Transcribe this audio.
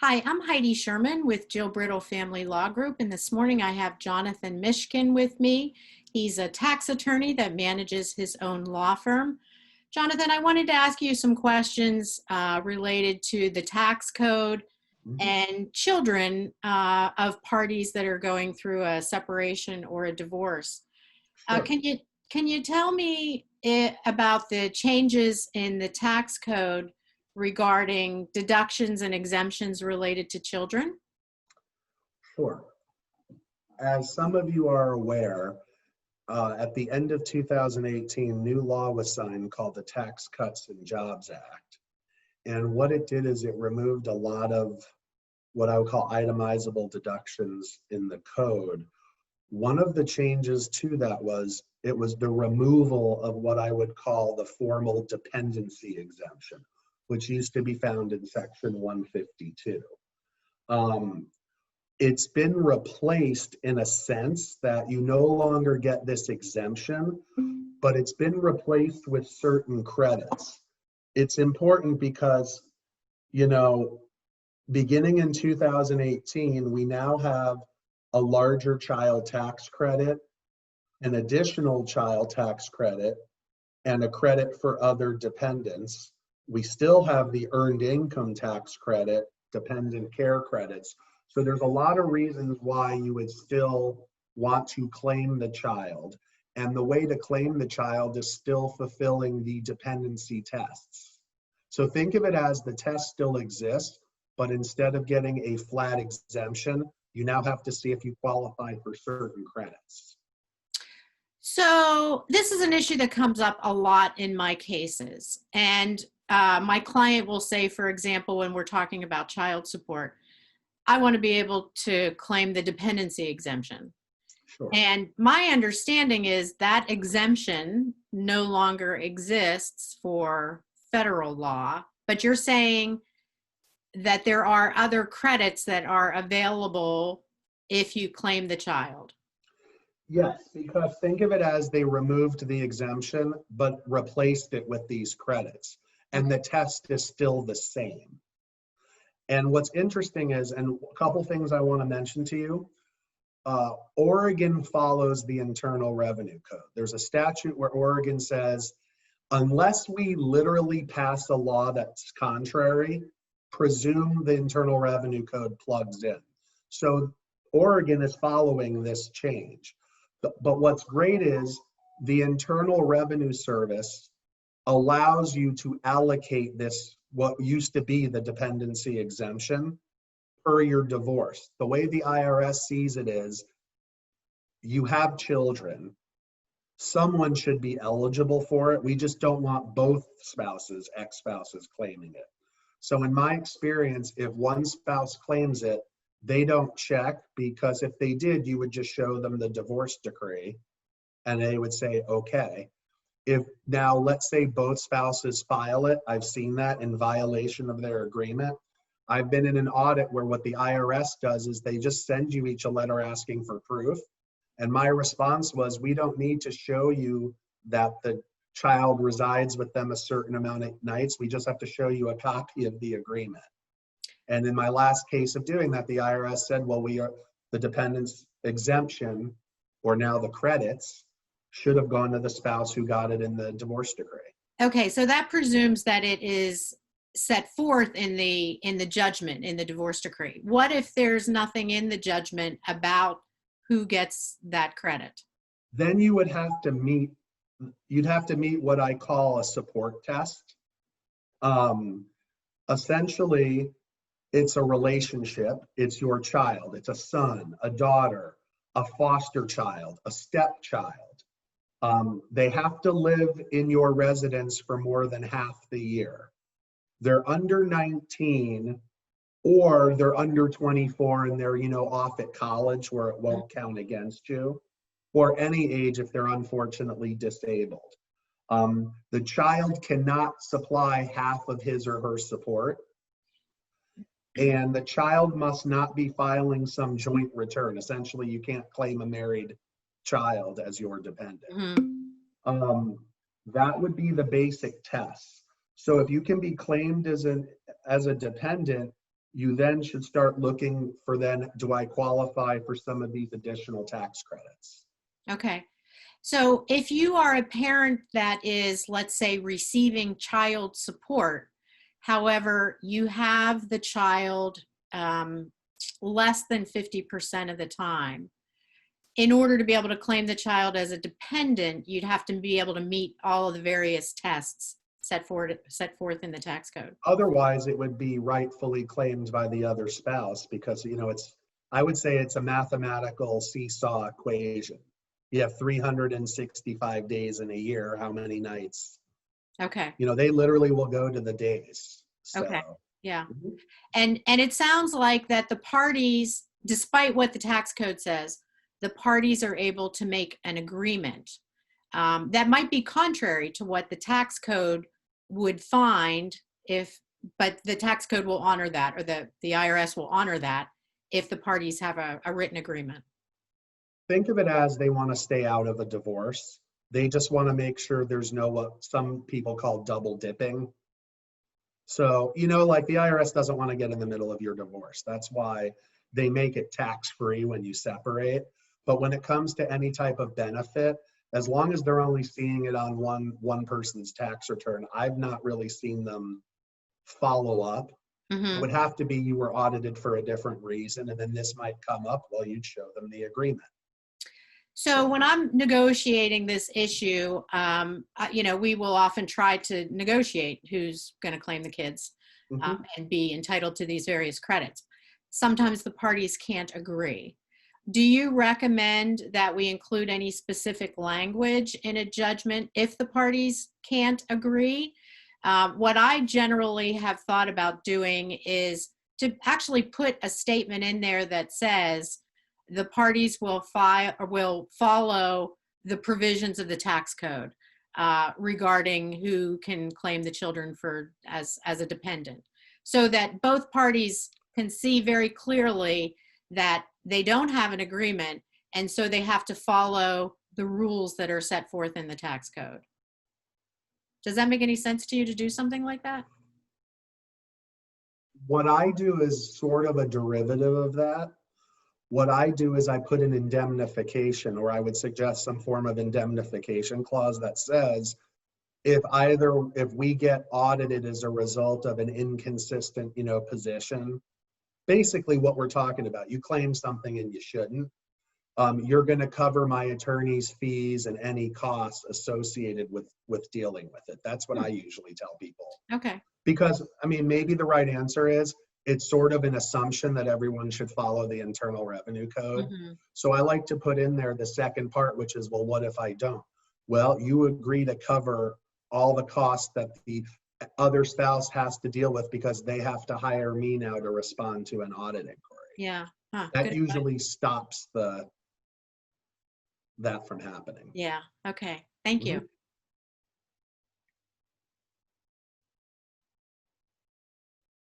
Hi, I'm Heidi Sherman with Jill Brittle Family Law Group, and this morning I have Jonathan Mishkin with me. He's a tax attorney that manages his own law firm. Jonathan, I wanted to ask you some questions related to the tax code Mhm. and children of parties that are going through a separation or a divorce. Uh, Sure. can you can you tell me about the changes in the tax code regarding deductions and exemptions related to children? Sure. As some of you are aware, at the end of 2018, new law was signed called the Tax Cuts and Jobs Act. And what it did is it removed a lot of what I would call itemizable deductions in the code. One of the changes to that was it was the removal of what I would call the formal dependency exemption, which used to be found in section 152. Um, it's been replaced in a sense that you no longer get this exemption, but it's been replaced with certain credits. It's important because, you know, beginning in 2018, we now have a larger child tax credit, an additional child tax credit, and a credit for other dependents. We still have the earned income tax credit, dependent care credits. So there's a lot of reasons why you would still want to claim the child. And the way to claim the child is still fulfilling the dependency tests. So think of it as the test still exists, but instead of getting a flat exemption, you now have to see if you qualify for certain credits. So this is an issue that comes up a lot in my cases. And my client will say, for example, when we're talking about child support, I want to be able to claim the dependency exemption. Sure. And my understanding is that exemption no longer exists for federal law, but you're saying that there are other credits that are available if you claim the child. Yes, because think of it as they removed the exemption, but replaced it with these credits. And the test is still the same. And what's interesting is, and a couple things I want to mention to you, Oregon follows the Internal Revenue Code. There's a statute where Oregon says, unless we literally pass a law that's contrary, presume the Internal Revenue Code plugs in. So Oregon is following this change. But what's great is the Internal Revenue Service allows you to allocate this, what used to be the dependency exemption, per your divorce. The way the IRS sees it is you have children, someone should be eligible for it. We just don't want both spouses, ex-spouses, claiming it. So in my experience, if one spouse claims it, they don't check, because if they did, you would just show them the divorce decree and they would say, okay. If now, let's say both spouses file it, I've seen that in violation of their agreement. I've been in an audit where what the IRS does is they just send you each a letter asking for proof. And my response was, we don't need to show you that the child resides with them a certain amount of nights. We just have to show you a copy of the agreement. And in my last case of doing that, the IRS said, well, we are the dependence exemption, or now the credits, should have gone to the spouse who got it in the divorce decree. Okay, so that presumes that it is set forth in the judgment, in the divorce decree. What if there's nothing in the judgment about who gets that credit? Then you would have to meet, you'd have to meet what I call a support test. Essentially, it's a relationship. It's your child. It's a son, a daughter, a foster child, a stepchild. They have to live in your residence for more than half the year. They're under 19, or they're under 24 and they're, off at college where it won't count against you, or any age if they're unfortunately disabled. The child cannot supply half of his or her support, and the child must not be filing some joint return. Essentially, you can't claim a married child as your dependent. Mm-hmm. That would be the basic test. So if you can be claimed as a dependent, you then should start looking for then, do I qualify for some of these additional tax credits? Okay. So if you are a parent that is, let's say, receiving child support, however, you have the child less than 50% of the time, in order to be able to claim the child as a dependent, you'd have to be able to meet all of the various tests set forth in the tax code. Otherwise, it would be rightfully claimed by the other spouse because, I would say it's a mathematical seesaw equation. You have 365 days in a year. How many nights? Okay. They literally will go to the days. So, Okay. Yeah. mhm. And it sounds like that the parties, despite what the tax code says, the parties are able to make an agreement that might be contrary to what the tax code would find but the tax code will honor that, or the IRS will honor that if the parties have a written agreement. Think of it as they want to stay out of a divorce. They just want to make sure there's no what some people call double dipping. So, like the IRS doesn't want to get in the middle of your divorce. That's why they make it tax-free when you separate. But when it comes to any type of benefit, as long as they're only seeing it on one person's tax return, I've not really seen them follow up. It would have to be you were audited for a different reason, and then this might come up. Well, you'd show them the agreement. So when I'm negotiating this issue, we will often try to negotiate who's going to claim the kids Mhm. and be entitled to these various credits. Sometimes the parties can't agree. Do you recommend that we include any specific language in a judgment if the parties can't agree? What I generally have thought about doing is to actually put a statement in there that says the parties will follow the provisions of the tax code regarding who can claim the children as a dependent, so that both parties can see very clearly that they don't have an agreement, and so they have to follow the rules that are set forth in the tax code. Does that make any sense to you to do something like that? What I do is sort of a derivative of that. What I do is I put an indemnification, or I would suggest some form of indemnification clause that says if we get audited as a result of an inconsistent, position, basically what we're talking about, you claim something and you shouldn't, you're going to cover my attorney's fees and any costs associated with dealing with it. That's what I usually tell people. Okay. Because, maybe the right answer is it's sort of an assumption that everyone should follow the Internal Revenue Code. Mm-hmm. So I like to put in there the second part, which is, well, what if I don't? Well, you agree to cover all the costs that the other spouse has to deal with because they have to hire me now to respond to an audit inquiry. Yeah. Huh, That good usually stops that from happening. Yeah. Okay. Thank you.